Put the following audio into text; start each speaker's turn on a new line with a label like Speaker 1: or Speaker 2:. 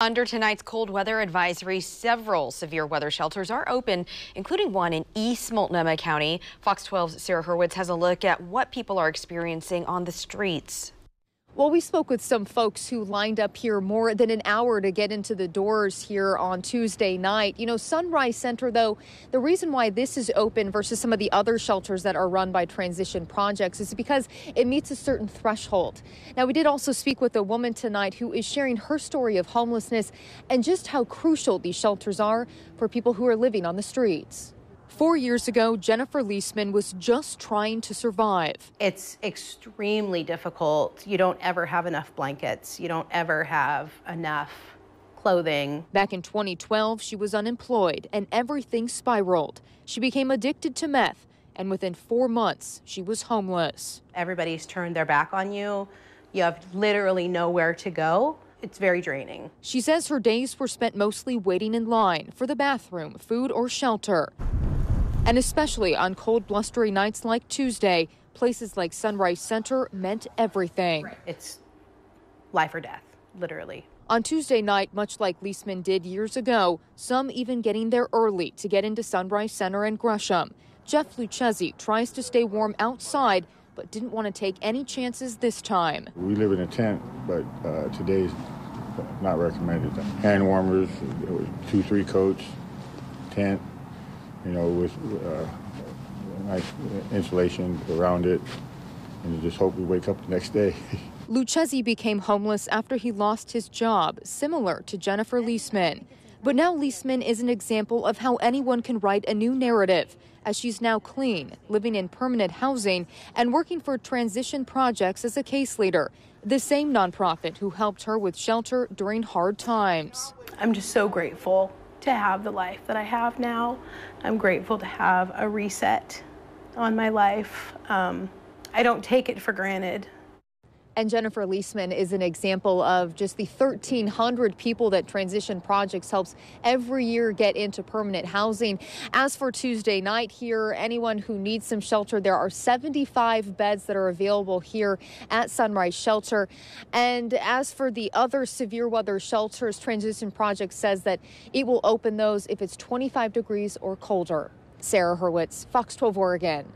Speaker 1: Under tonight's cold weather advisory, several severe weather shelters are open, including one in East Multnomah County. Fox 12's Sarah Hurwitz has a look at what people are experiencing on the streets.
Speaker 2: Well, we spoke with some folks who lined up here more than an hour to get into the doors here on Tuesday night. Sunrise Center, though, the reason why this is open versus some of the other shelters that are run by Transition Projects is because it meets a certain threshold. Now, we did also speak with a woman tonight who is sharing her story of homelessness and just how crucial these shelters are for people who are living on the streets. 4 years ago, Jennifer Leisman was just trying to survive.
Speaker 3: It's extremely difficult. You don't ever have enough blankets. You don't ever have enough clothing.
Speaker 2: Back in 2012, she was unemployed and everything spiraled. She became addicted to meth, and within 4 months, she was homeless.
Speaker 3: Everybody's turned their back on you. You have literally nowhere to go. It's very draining.
Speaker 2: She says her days were spent mostly waiting in line for the bathroom, food, or shelter. And especially on cold, blustery nights like Tuesday, places like Sunrise Center meant everything.
Speaker 3: It's life or death, literally.
Speaker 2: On Tuesday night, much like Leisman did years ago, some even getting there early to get into Sunrise Center and Gresham. Jeff Lucchesi tries to stay warm outside, but didn't want to take any chances this time.
Speaker 4: We live in a tent, but today's not recommended. Hand warmers, 2-3 coats, tent. With nice insulation around it, and just hope we wake up the next day.
Speaker 2: Lucchesi became homeless after he lost his job, similar to Jennifer Leisman. But now Leisman is an example of how anyone can write a new narrative, as she's now clean, living in permanent housing, and working for Transition Projects as a case leader, the same nonprofit who helped her with shelter during hard times.
Speaker 3: I'm just so grateful to have the life that I have now. I'm grateful to have a reset on my life. I don't take it for granted.
Speaker 2: And Jennifer Leisman is an example of just the 1,300 people that Transition Projects helps every year get into permanent housing. As for Tuesday night here, anyone who needs some shelter, there are 75 beds that are available here at Sunrise Shelter. And as for the other severe weather shelters, Transition Projects says that it will open those if it's 25 degrees or colder. Sarah Hurwitz, Fox 12 Oregon.